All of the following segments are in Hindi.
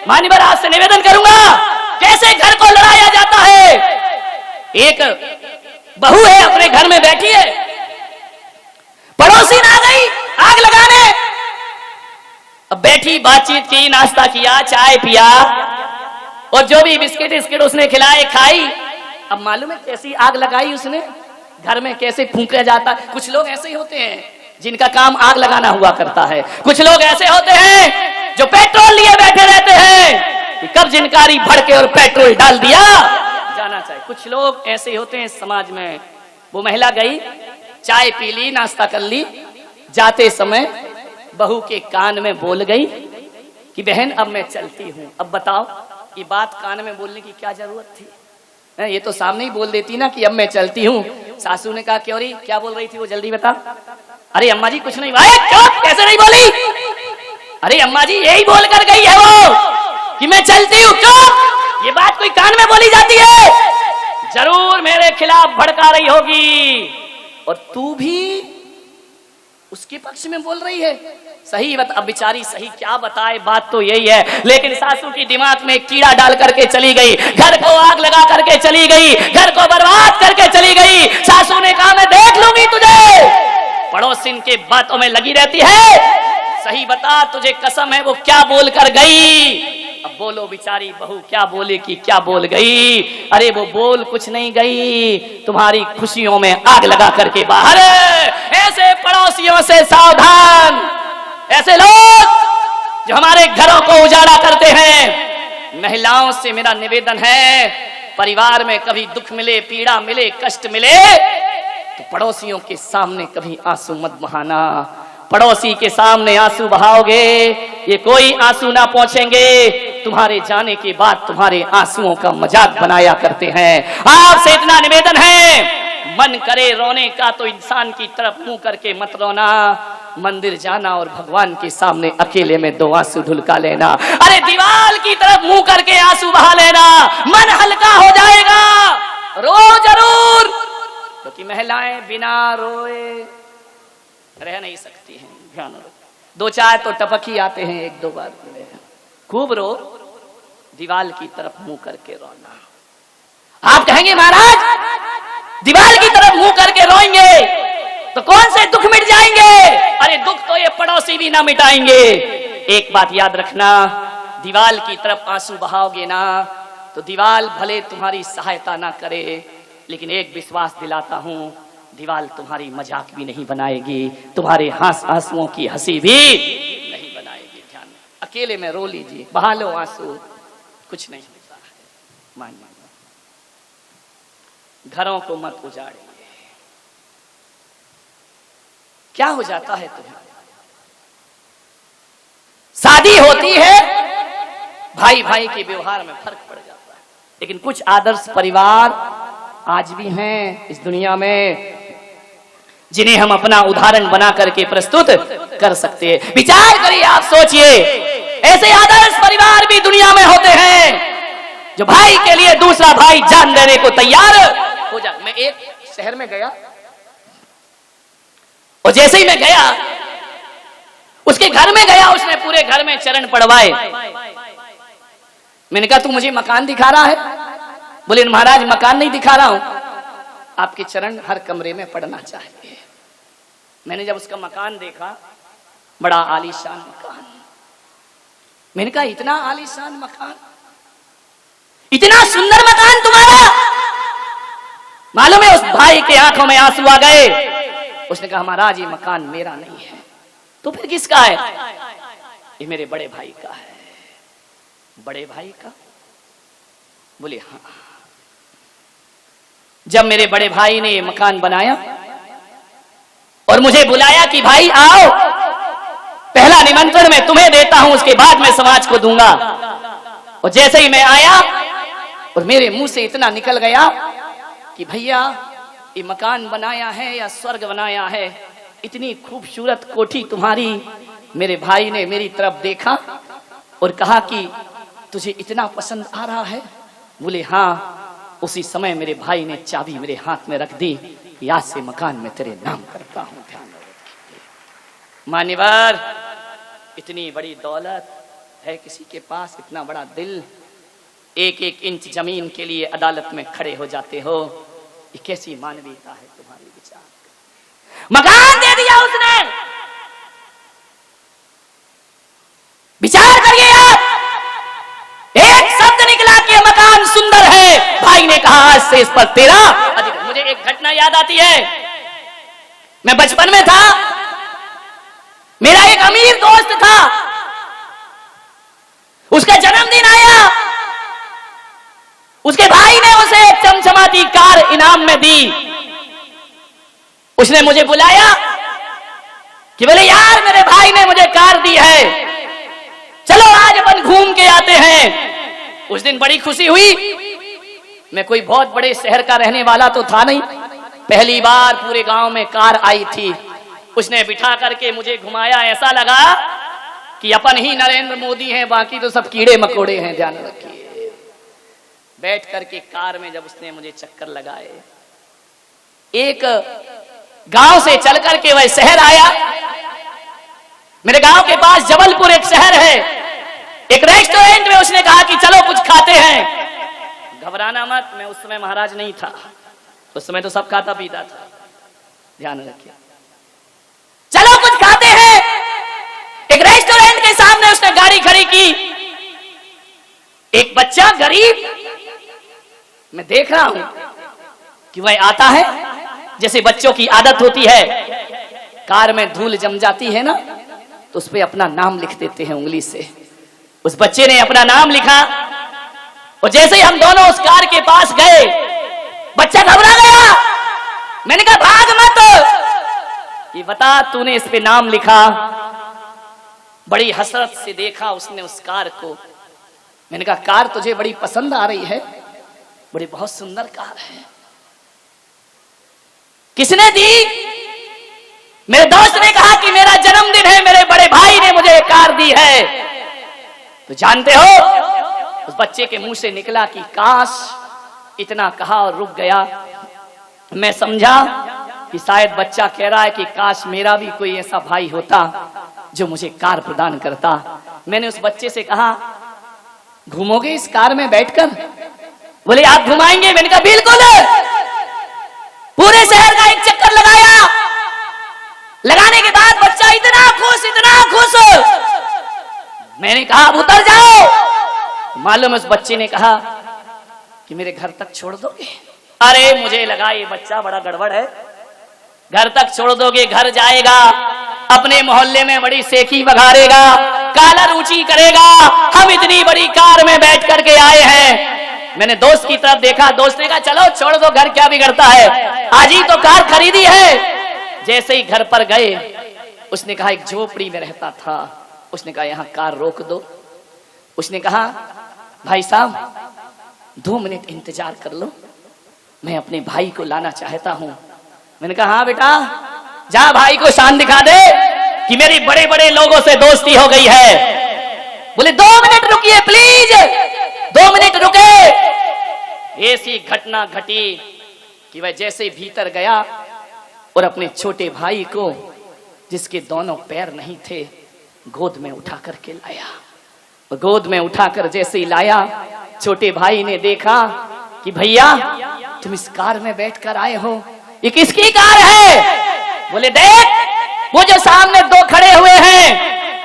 मान्यवर आज से निवेदन करूंगा, कैसे घर को लड़ाया जाता है। एक बहू है, अपने घर में बैठी है, पड़ोसी आ गई आग लगाने। अब बैठी, बातचीत की, नाश्ता किया, चाय पिया और जो भी बिस्किट बिस्किट उसने खिलाए, खाई। अब मालूम है कैसी आग लगाई उसने, घर में कैसे फूंका जाता है। कुछ लोग ऐसे ही होते हैं जिनका काम आग लगाना हुआ करता है। कुछ लोग ऐसे होते हैं जो पेट्रोल लिए बैठे रहते हैं कि कब जिनकारी भड़के और पेट्रोल डाल दिया जाना चाहिए। कुछ लोग ऐसे होते हैं समाज में। वो महिला गई, चाय पी ली, नाश्ता कर ली, जाते समय बहू के कान में बोल गई कि बहन अब मैं चलती हूँ। अब बताओ ये बात कान में बोलने की क्या जरूरत थी। ये तो सामने ही बोल देती ना कि अब मैं चलती हूँ। सासू ने कहा क्यों री, क्या बोल रही थी वो, जल्दी बता। अरे अम्मा जी कुछ नहीं। चुप, कैसे नहीं बोली? अरे अम्मा जी यही बोल कर गई है वो कि मैं चलती हूँ। चुप, ये बात कोई कान में बोली जाती है? जरूर मेरे खिलाफ भड़का रही होगी और तू भी उसके पक्ष में बोल रही है। सही अब बेचारी सही क्या बताए, बात तो यही है। लेकिन सासू की दिमाग में कीड़ा डाल करके चली गई, घर को आग लगा करके चली गई, घर को बर्बाद करके चली गई। सासू ने कहा मैं देख लूंगी तुझे। पड़ोसिन के बातों में लगी रहती है। सही बता, तुझे कसम है वो क्या बोल कर गई? अब बोलो बेचारी बहू क्या बोले कि क्या बोल गई? अरे वो बोल कुछ नहीं गई, तुम्हारी खुशियों में आग लगा करके बाहर। ऐसे पड़ोसियों से सावधान, ऐसे लोग जो हमारे घरों को उजाड़ा करते हैं। महिलाओं से मेरा निवेदन है, परिवार में कभी दुख मिले, पीड़ा मिले, कष्ट मिले तो पड़ोसियों के सामने कभी आंसू मत बहाना। पड़ोसी के सामने आंसू बहाओगे ये कोई आंसू ना पहुंचेंगे। तुम्हारे जाने के बाद तुम्हारे आंसुओं का मजाक बनाया करते हैं। आपसे इतना निवेदन है, मन करे रोने का तो इंसान की तरफ मुंह करके मत रोना। मंदिर जाना और भगवान के सामने अकेले में 2 आंसू ढुलका लेना। अरे दीवार की तरफ मुंह करके आंसू बहा लेना, मन हल्का हो जाएगा। रो जरूर, क्योंकि महिलाएं बिना रोए रह नहीं सकती हैं। ध्यान रखो, 2-4 तो टपक ही आते हैं, 1-2 बार खूब रो, दीवार की तरफ मुंह करके रोना। आप कहेंगे महाराज दीवार की तरफ मुंह करके रोएंगे तो कौन से दुख मिट जाएंगे? अरे दुख तो ये पड़ोसी भी ना मिटाएंगे। एक बात याद रखना, दीवार की तरफ आंसू बहाओगे ना तो दीवार भले तुम्हारी सहायता ना करे, लेकिन एक विश्वास दिलाता हूं, दीवार तुम्हारी मजाक भी नहीं बनाएगी, तुम्हारे आंसुओं की हंसी भी नहीं बनाएगी। ध्यान, अकेले में रो लीजिए, बहा लो आंसू, कुछ नहीं होता है। मान घरों को मत उजाड़िए। क्या हो जाता है तुम्हें? शादी होती है, भाई भाई के व्यवहार में फर्क पड़ जाता है, लेकिन कुछ आदर्श परिवार आज भी हैं इस दुनिया में जिन्हें हम अपना उदाहरण बना करके प्रस्तुत कर सकते हैं। विचार करिए, आप सोचिए, ऐसे आदर्श परिवार भी दुनिया में होते हैं जो भाई के लिए दूसरा भाई जान देने को तैयार हो जाए। मैं एक शहर में गया और जैसे ही मैं गया उसके घर में गया, उसने पूरे घर में चरण पड़वाए। मैंने कहा तू मुझे मकान दिखा रहा है? बोले महाराज मकान नहीं दिखा रहा हूं, आपके चरण हर कमरे में पड़ना चाहिए। मैंने जब उसका मकान देखा, बड़ा आलीशान मकान, मैंने कहा इतना आलीशान मकान, इतना सुंदर मकान तुम्हारा? मालूम है उस भाई के आंखों में आंसू आ गए। उसने कहा महाराज ये मकान मेरा नहीं है। तो फिर किसका है? ये मेरे बड़े भाई का है। बड़े भाई का? बोले हाँ। जब मेरे बड़े भाई ने ये मकान बनाया और मुझे बुलाया कि भाई आओ, पहला निमंत्रण मैं तुम्हें देता हूं, उसके बाद मैं समाज को दूंगा। और जैसे ही मैं आया और मेरे मुंह से इतना निकल गया कि भैया ये मकान बनाया है या स्वर्ग बनाया है, इतनी खूबसूरत कोठी तुम्हारी। मेरे भाई ने मेरी तरफ देखा और कहा कि तुझे इतना पसंद आ रहा है? बोले हाँ। उसी समय मेरे भाई ने चाबी मेरे हाथ में रख दी, आज से मकान में तेरे नाम करता हूं। ध्यान रखिए मान्यवर, इतनी बड़ी दौलत है किसी के पास इतना बड़ा दिल, एक एक इंच जमीन के लिए अदालत में खड़े हो जाते हो। ये कैसी मानवीयता है तुम्हारी? विचार, मकान दे दिया उसने, विचार करिए आप, एक शब्द निकला कि मकान सुंदर है, भाई ने कहा आज से इस पर तेरा अधिकार। मुझे एक घटना याद आती है, मैं बचपन में था, मेरा एक अमीर दोस्त था, उसका जन्मदिन आया, उसके भाई ने उसे एक चमचमाती कार इनाम में दी। उसने मुझे बुलाया कि बोले यार मेरे भाई ने मुझे कार दी है, चलो आज अपन घूम के आते हैं। उस दिन बड़ी खुशी हुई। मैं कोई बहुत बड़े शहर का रहने वाला तो था नहीं, पहली बार पूरे गांव में कार आई थी। उसने बिठा करके मुझे घुमाया, ऐसा लगा कि अपन ही नरेंद्र मोदी हैं, बाकी तो सब कीड़े मकोड़े हैं, ध्यान रखिए। बैठ करके कार में जब उसने मुझे चक्कर लगाए, एक गांव से चल करके वह शहर आया। मेरे गांव के पास जबलपुर एक शहर है, एक रेस्टोरेंट में उसने कहा कि चलो कुछ खाते हैं। घबराना मत, मैं उस समय महाराज नहीं था, उस समय तो सब खाता पीता था, ध्यान रखिए। चलो कुछ खाते हैं। एक रेस्टोरेंट के सामने उसने गाड़ी खड़ी की। एक बच्चा गरीब, मैं देख रहा हूं कि वह आता है, जैसे बच्चों की आदत होती है, कार में धूल जम जाती है ना, तो उस पे अपना नाम लिख देते हैं उंगली से। उस बच्चे ने अपना नाम लिखा और जैसे ही हम दोनों उस कार के पास गए, बच्चा घबरा गया। मैंने कहा भाग मत, ये बता तूने इस पे नाम लिखा। बड़ी हसरत से देखा उसने उस कार को। मैंने कहा कार तुझे बड़ी पसंद आ रही है, बड़ी बहुत सुंदर कार है, किसने दी? मेरे दोस्त ने कहा कि मेरा जन्मदिन है, मेरे बड़े भाई ने मुझे कार दी है। तो जानते हो, उस बच्चे के मुंह से निकला कि काश, इतना कहा और रुक गया। मैं समझा कि शायद बच्चा कह रहा है कि काश मेरा भी कोई ऐसा भाई होता जो मुझे कार प्रदान करता। मैंने उस बच्चे से कहा घूमोगे इस कार में बैठकर? बोले आप घुमाएंगे? मैंने कहा बिल्कुल। पूरे शहर का एक चक्कर लगाया। लगाने के बाद बच्चा इतना खुश, इतना खुश। मैंने कहा अब उतर जाओ। मालूम उस बच्चे ने कहा कि मेरे घर तक छोड़ दोगे? अरे मुझे लगा ये बच्चा बड़ा गड़बड़ है, घर तक छोड़ दोगे, घर जाएगा, अपने मोहल्ले में बड़ी सेखी बघारेगा, काला ऊंची करेगा, हम इतनी बड़ी कार में बैठ करके आए हैं। मैंने दोस्त की तरफ देखा, दोस्त ने कहा चलो छोड़ दो, घर क्या बिगड़ता है, आज ही तो कार खरीदी है। जैसे ही घर पर गए, उसने कहा एक झोपड़ी में रहता था, उसने कहा यहाँ कार रोक दो। उसने कहा भाई साहब 2 मिनट इंतजार कर लो, मैं अपने भाई को लाना चाहता हूं। मैंने कहा हाँ बेटा, जा भाई को शान दिखा दे कि मेरी बड़े बड़े लोगों से दोस्ती हो गई है। बोले 2 मिनट रुकिए प्लीज, 2 मिनट रुके। ऐसी घटना घटी कि वह जैसे भीतर गया और अपने छोटे भाई को, जिसके दोनों पैर नहीं थे, गोद में उठा करके लाया। गोद में उठाकर जैसे ही लाया, छोटे भाई ने देखा कि भैया तुम इस कार में बैठकर आए हो, ये किसकी कार है? बोले देख वो जो सामने 2 खड़े हुए हैं,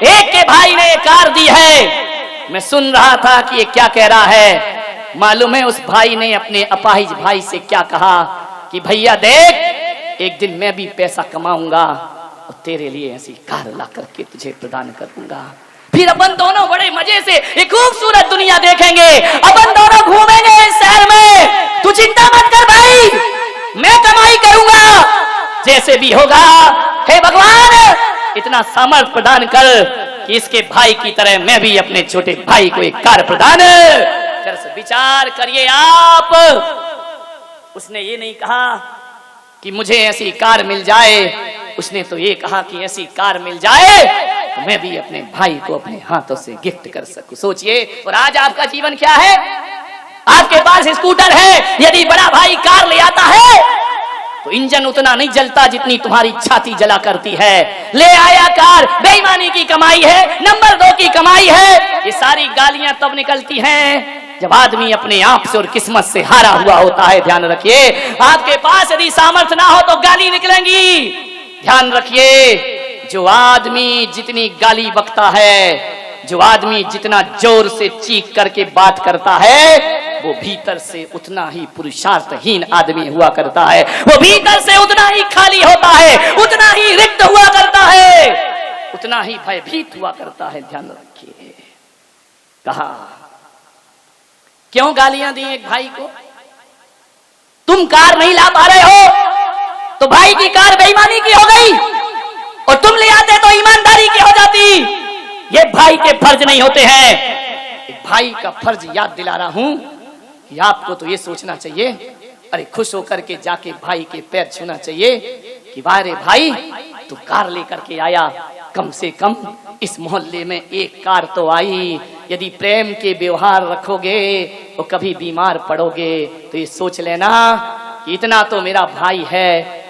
एक के भाई ने कार दी है। मैं सुन रहा था कि ये क्या कह रहा है। मालूम है उस भाई ने अपने अपाहिज भाई से क्या कहा कि भैया देख, एक दिन मैं भी पैसा कमाऊंगा और तेरे लिए ऐसी कार ला करके तुझे प्रदान करूंगा, फिर अपन दोनों बड़े मजे से एक खूबसूरत दुनिया देखेंगे, अपन दोनों घूमेंगे इस शहर में, तू चिंता मत कर भाई, मैं कमाई करूंगा, जैसे भी होगा। हे भगवान इतना सामर्थ्य प्रदान कर कि इसके भाई की तरह मैं भी अपने छोटे भाई को एक कार प्रदान कर। विचार करिए आप, उसने ये नहीं कहा कि मुझे ऐसी कार मिल जाए, उसने तो ये कहा कि ऐसी कार मिल जाए तो मैं भी अपने भाई को अपने हाथों से गिफ्ट कर सकूं। सोचिए, और आज आपका जीवन क्या है? आपके पास स्कूटर है, यदि बड़ा भाई कार ले आता है तो इंजन उतना नहीं जलता जितनी तुम्हारी छाती जला करती है। ले आया कार, बेईमानी की कमाई है, नंबर 2 की कमाई है। ये सारी गालियां तब निकलती हैं जब आदमी अपने आप से और किस्मत से हारा हुआ होता है। ध्यान रखिए, आपके पास यदि सामर्थ्य ना हो तो गाली निकलेंगी। ध्यान रखिए, जो आदमी जितनी गाली बकता है, जो आदमी जितना जोर से चीख करके बात करता है, वो भीतर से उतना ही पुरुषार्थहीन आदमी हुआ करता है। वो भीतर से उतना ही खाली होता है, उतना ही रिक्त हुआ करता है, उतना ही भयभीत हुआ करता है। ध्यान रखिए, कहा क्यों गालियां दी एक भाई को? तुम कार नहीं ला पा रहे हो तो भाई की कार बेईमानी की हो गई, और तुम ले आते तो ईमानदारी की हो जाती। ये भाई के फर्ज नहीं होते हैं। भाई का फर्ज याद दिला रहा हूं कि आपको तो ये सोचना चाहिए, अरे खुश होकर के जाके भाई के पैर छूना चाहिए कि वाह रे भाई, तू कार लेकर के आया, कम से कम इस मोहल्ले में एक कार तो आई। यदि प्रेम के व्यवहार रखोगे तो कभी बीमार पड़ोगे तो ये सोच लेना कि इतना तो मेरा भाई है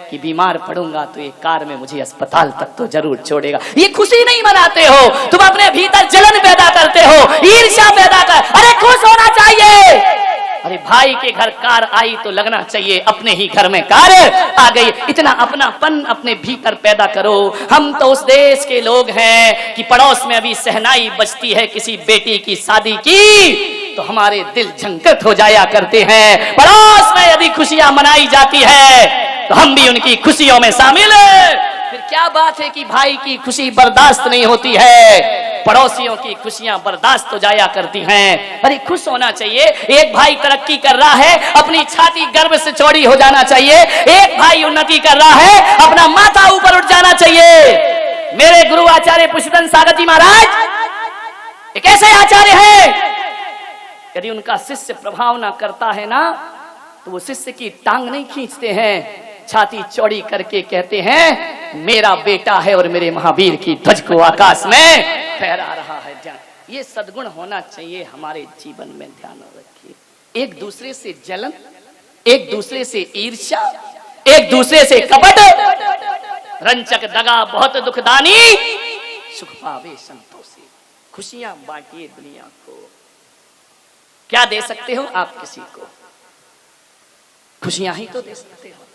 कि बीमार पड़ूंगा तो एक कार में मुझे अस्पताल तक तो जरूर छोड़ेगा। ये खुशी नहीं मनाते हो, तुम अपने भीतर जलन पैदा करते हो, ईर्ष्या पैदा कर। अरे खुश होना चाहिए। अरे भाई के घर कार आई तो लगना चाहिए अपने ही घर में कार आ गई। इतना अपनापन अपने भीतर पैदा करो। हम तो उस देश के लोग हैं कि पड़ोस में अभी सहनाई बजती है किसी बेटी की शादी की तो हमारे दिल झंकृत हो जाया करते हैं। पड़ोस में यदि खुशियां मनाई जाती है तो हम भी उनकी खुशियों में शामिल हैं। फिर क्या बात है कि भाई की खुशी बर्दाश्त नहीं होती है, पड़ोसियों की खुशियां बर्दाश्त हो जाया करती हैं। अरे खुश होना चाहिए। एक भाई तरक्की कर रहा है, अपनी छाती गर्व से चौड़ी हो जाना चाहिए। एक भाई उन्नति कर रहा है, अपना माथा ऊपर उठ जाना चाहिए। मेरे गुरु आचार्य पुष्पदन सागर जी महाराज एक ऐसे आचार्य हैं, यदि उनका शिष्य प्रभाव ना करता है ना तो वो शिष्य की टांग नहीं खींचते हैं, छाती चौड़ी करके कहते हैं मेरा बेटा है और मेरे महावीर की ध्वज को आकाश में फहरा रहा है। ध्यान, ये सद्गुण होना चाहिए हमारे जीवन में। ध्यान रखिए, एक दूसरे से जलन, एक दूसरे से ईर्ष्या, एक दूसरे से कपट, रंचक दगा बहुत दुखदानी, सुख पावे संतोषी। खुशियां बांटिए दुनिया को। क्या दे सकते हो आप किसी को? खुशियां ही तो दे सकते हो।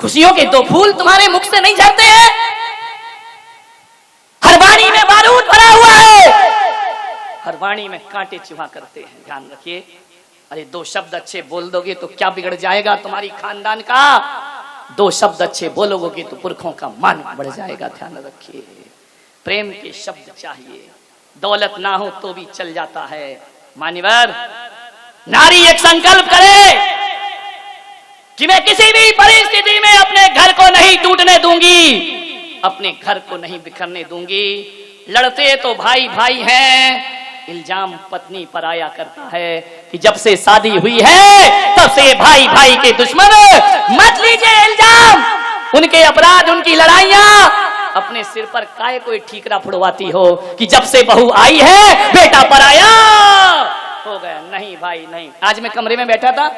खुशियों के 2 फूल तुम्हारे मुख से नहीं झड़ते हैं। हर वाणी में बारूद भरा हुआ है, हर वाणी में कांटे चुभा करते हैं। ध्यान रखिए, अरे 2 शब्द अच्छे बोल दोगे तो क्या बिगड़ जाएगा तुम्हारी खानदान का? 2 शब्द अच्छे बोलोगे तो पुरखों का मान बढ़ जाएगा। ध्यान रखिए, प्रेम के शब्द चाहिए। दौलत ना हो तो भी चल जाता है। मान्यवर, नारी एक संकल्प करे कि मैं किसी भी परिस्थिति में अपने घर को नहीं टूटने दूंगी, अपने घर को नहीं बिखरने दूंगी। लड़ते तो भाई भाई हैं, इल्जाम पत्नी पर आया करता है कि जब से शादी हुई है तब से भाई भाई के दुश्मन। मत लीजिए इल्जाम, उनके अपराध, उनकी लड़ाइयां अपने सिर पर काहे कोई ठीकरा फुड़वाती हो कि जब से बहू आई है बेटा पराया हो गया। नहीं भाई नहीं। आज मैं कमरे में बैठा था,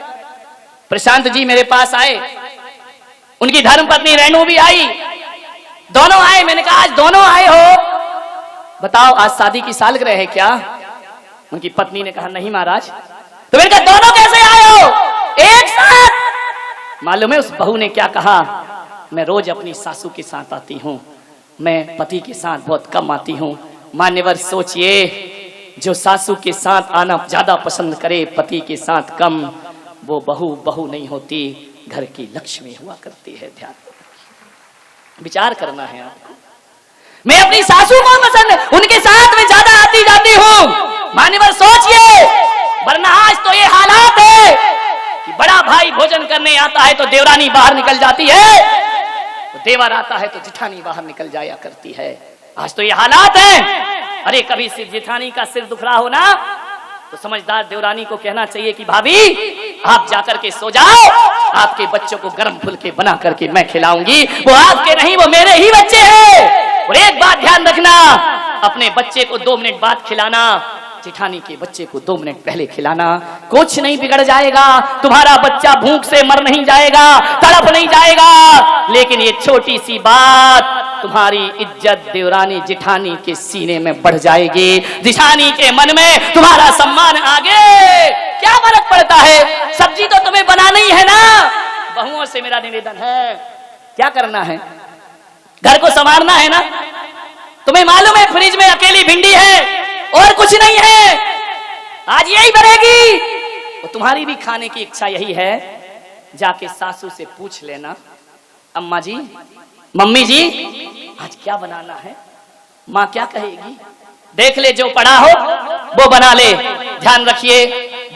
प्रशांत जी मेरे पास आए, उनकी धर्मपत्नी रेणु भी आई, दोनों आए। मैंने कहा आज दोनों आए हो, बताओ आज शादी की सालगिरह है क्या? उनकी पत्नी ने कहा नहीं महाराज। तो मैंने कहा दोनों कैसे आए हो एक साथ? मालूम है उस बहू ने क्या कहा? मैं रोज अपनी सासू के साथ आती हूँ, मैं पति के साथ बहुत कम आती हूँ। मान्यवर सोचिए, जो सासू के साथ आना ज्यादा पसंद करे, पति के साथ कम, वो बहू बहू नहीं होती, घर की लक्ष्मी हुआ करती है। ध्यान विचार करना है आपको। मैं अपनी सासू को पसंद, उनके साथ में ज्यादा आती जाती हूँ। मान्यवर सोचिए, वरना आज तो ये हालात है कि बड़ा भाई भोजन करने आता है तो देवरानी बाहर निकल जाती है, तो देवर आता है तो जिठानी बाहर निकल जाया करती है। आज तो ये हालात है। अरे कभी सिर जिठानी का सिर दुख रहा हो ना तो समझदार देवरानी को कहना चाहिए कि भाभी आप जाकर के सो जाओ, आपके बच्चों को गर्म फुलके बना करके मैं खिलाऊंगी। वो आपके नहीं, वो मेरे ही बच्चे हैं। और एक बात ध्यान रखना, अपने बच्चे को 2 मिनट बाद खिलाना, जिठानी के बच्चे को 2 मिनट पहले खिलाना, कुछ नहीं बिगड़ जाएगा, तुम्हारा बच्चा भूख से मर नहीं जाएगा, तड़प नहीं जाएगा। लेकिन ये छोटी सी बात तुम्हारी इज्जत देवरानी जिठानी के सीने में बढ़ जाएगी, जिठानी के मन में तुम्हारा सम्मान आगे। क्या फर्क पड़ता है, सब्जी तो तुम्हें बनानी ही है ना। बहुओं से मेरा निवेदन है, क्या करना है, घर को संवारना है ना। तुम्हें मालूम है फ्रिज में अकेली भिंडी है और कुछ नहीं है, आज यही बनेगी, तो तुम्हारी भी खाने की इच्छा यही है। जाके सासू से पूछ लेना, अम्मा जी, मम्मी जी, आज क्या बनाना है। माँ क्या कहेगी, देख ले, जो पड़ा हो वो बना ले। ध्यान रखिए,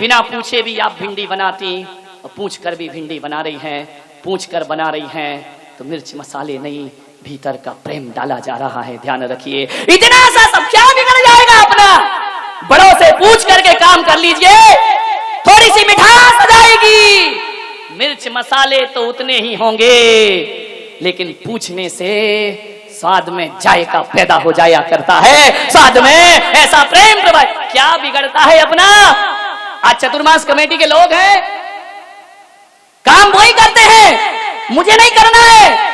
बिना पूछे भी आप भिंडी बनाती, और पूछ कर भी भिंडी बना रही हैं, पूछ कर बना रही हैं, तो मिर्च मसाले नहीं, भीतर का प्रेम डाला जा रहा है। ध्यान रखिए, इतना सा सब क्या बिगड़ जाएगा अपना। बड़ों से पूछ करके काम कर लीजिए, थोड़ी सी मिठास आ जाएगी। मिर्च मसाले तो उतने ही होंगे, लेकिन पूछने से स्वाद में जायका पैदा हो जाया करता है, स्वाद में ऐसा प्रेम प्रभाव। क्या बिगड़ता है अपना। आज चतुर्मास कमेटी के लोग हैं, काम वही करते हैं, मुझे नहीं करना है,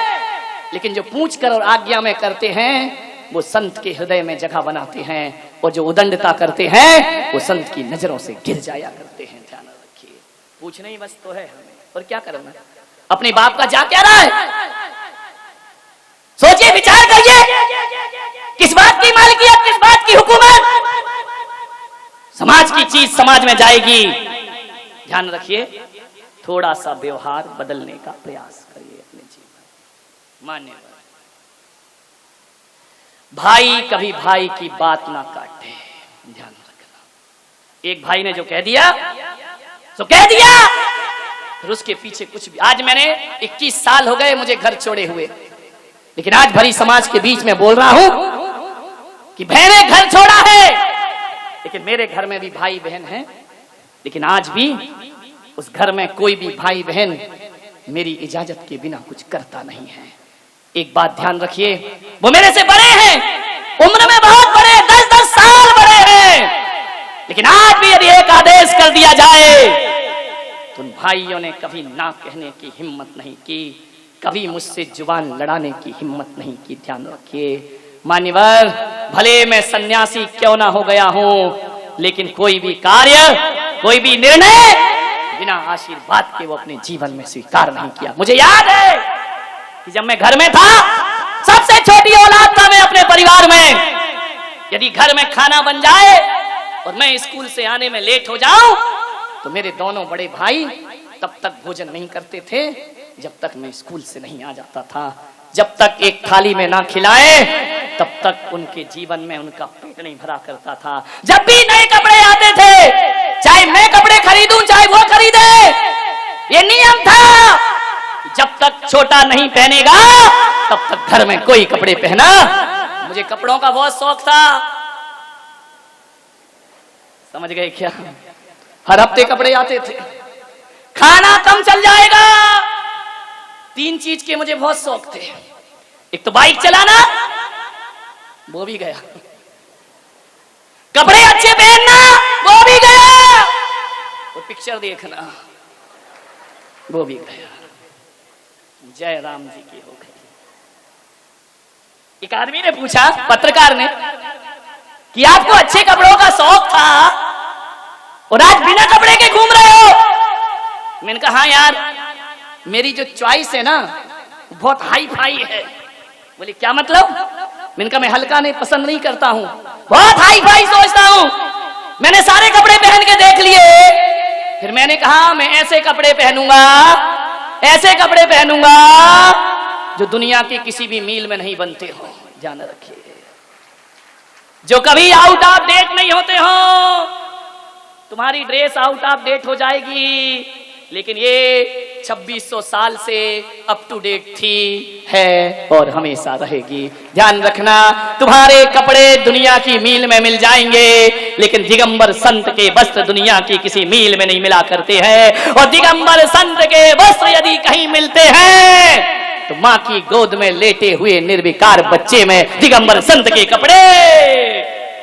लेकिन जो पूछ कर और आज्ञा में करते हैं वो संत के हृदय में जगह बनाते हैं, और जो उदंडता करते हैं वो संत की नजरों से गिर जाया करते हैं। ध्यान रखिए, पूछना ही बस तो है हमें, और क्या करना। अपने बाप का जा क्या रहा है, सोचिए, विचार करिए, किस बात की मालिकियत, किस बात की हुकूमत। समाज की चीज समाज में जाएगी। ध्यान रखिए, थोड़ा सा व्यवहार बदलने का प्रयास करिए अपने जीवन। मान्यवर, भाई कभी भाई की बात ना काटे, ध्यान रखना। एक भाई ने जो कह दिया तो कह दिया, फिर उसके पीछे कुछ भी। आज मैंने 21 साल हो गए मुझे घर छोड़े हुए, लेकिन आज भरी समाज के बीच में बोल रहा हूं कि मैंने घर छोड़ा है, लेकिन मेरे घर में भी भाई बहन हैं, लेकिन आज भी उस घर में कोई भी भाई बहन मेरी इजाजत के बिना कुछ करता नहीं है। एक बात ध्यान रखिए, वो मेरे से बड़े हैं, उम्र में बहुत बड़े, 10-10 साल बड़े हैं, लेकिन आज भी यदि एक आदेश कर दिया जाए तो उन भाइयों ने कभी ना कहने की हिम्मत नहीं की, कभी मुझसे जुबान लड़ाने की हिम्मत नहीं की। ध्यान रखिए मान्यवर, भले मैं सन्यासी क्यों ना हो गया हूं, लेकिन कोई भी कार्य, कोई भी निर्णय बिना आशीर्वाद के वो अपने जीवन में स्वीकार नहीं किया। मुझे याद है कि जब मैं घर में था, सबसे छोटी औलाद था मैं अपने परिवार में, यदि घर में खाना बन जाए और मैं स्कूल से आने में लेट हो जाऊं तो मेरे दोनों बड़े भाई तब तक भोजन नहीं करते थे जब तक मैं स्कूल से नहीं आ जाता था। जब तक एक थाली में ना खिलाए तब तक उनके जीवन में उनका पेट नहीं भरा करता था। जब भी नए कपड़े आते थे, चाहे मैं कपड़े खरीदूं चाहे वो खरीदे, ये नियम था, जब तक छोटा नहीं पहनेगा तब तक घर में कोई कपड़े पहना। मुझे कपड़ों का बहुत शौक था, समझ गए क्या? हर हफ्ते कपड़े आते थे। खाना कम चल जाएगा, 3 चीज के मुझे बहुत शौक थे। एक तो बाइक चलाना, वो भी गया, कपड़े अच्छे पहनना, वो भी गया, और पिक्चर देखना, वो भी गया। जय राम जी की हो गई। एक आदमी ने पूछा, पत्रकार ने, कि आपको अच्छे कपड़ों का शौक था और आज बिना कपड़े के घूम रहे हो। मैंने कहा हाँ यार, मेरी जो चॉइस है ना बहुत हाई फाई है। बोले क्या मतलब? मैंने कहा मैं हल्का नहीं पसंद नहीं करता हूँ, बहुत हाई फाई सोचता हूँ। मैंने सारे कपड़े पहन के देख लिए, फिर मैंने कहा मैं ऐसे कपड़े पहनूंगा, ऐसे कपड़े पहनूंगा जो दुनिया के किसी भी मील में नहीं बनते हो। ध्यान रखिए, जो कभी आउट ऑफ डेट नहीं होते हो। तुम्हारी ड्रेस आउट ऑफ डेट हो जाएगी, लेकिन ये 2600 साल से अप टू डेट थी, है और हमेशा रहेगी। ध्यान रखना, तुम्हारे कपड़े दुनिया की मील में मिल जाएंगे, लेकिन दिगंबर संत के वस्त्र दुनिया की किसी मील में नहीं मिला करते हैं। और दिगंबर संत के वस्त्र यदि कहीं मिलते हैं तो माँ की गोद में लेटे हुए निर्विकार बच्चे में दिगंबर संत के कपड़े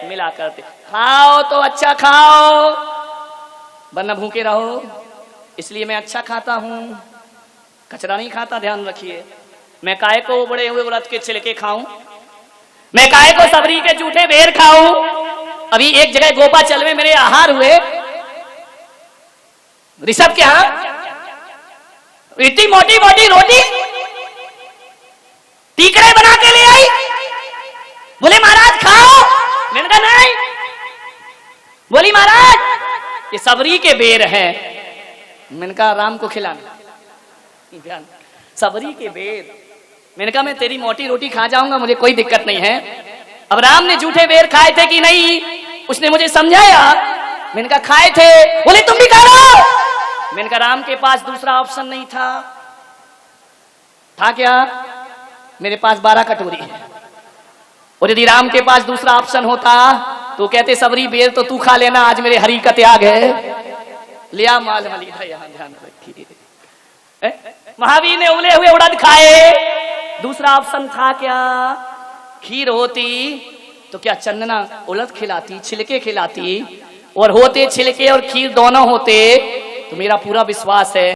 मिला करते। खाओ तो अच्छा खाओ, वरना भूखे रहो। इसलिए मैं अच्छा खाता हूं, कचरा नहीं खाता, ध्यान रखिए। मैं काहे को बड़े हुए व्रत के छिलके खाऊं, मैं काहे को सबरी के जूठे बेर खाऊं। अभी एक जगह गोपाचल में मेरे आहार हुए, ऋषभ के यहां इतनी मोटी मोटी रोटी टीकरे बना के ले आई। बोले महाराज खाओ, मैंने कहा नहीं। बोली महाराज ये सबरी के बेर हैं, मैंने कहा राम को खिलाना। ध्यान, सबरी के बेर। मैंने कहा मैं तेरी मोटी रोटी खा जाऊंगा, मुझे कोई दिक्कत नहीं है। अब राम ने जूठे बेर खाए थे कि नहीं, उसने मुझे समझाया। मैंने कहा खाए थे। बोले तुम भी खा लो। मैंने कहा राम के पास दूसरा ऑप्शन नहीं था। था क्या? मेरे पास 12 कटोरी है, और यदि राम के पास दूसरा ऑप्शन होता तो कहते सबरी बेर तो तू खा लेना, आज मेरे हरि का त्याग है। लिया माल मलिदा, यहां ध्यान रखिए। महावीर ने उबले हुए उड़द खाए। दूसरा ऑप्शन था क्या? खीर होती तो क्या चंदना उड़द खिलाती, छिलके खिलाती, और होते छिलके और खीर दोनों होते तो मेरा पूरा विश्वास है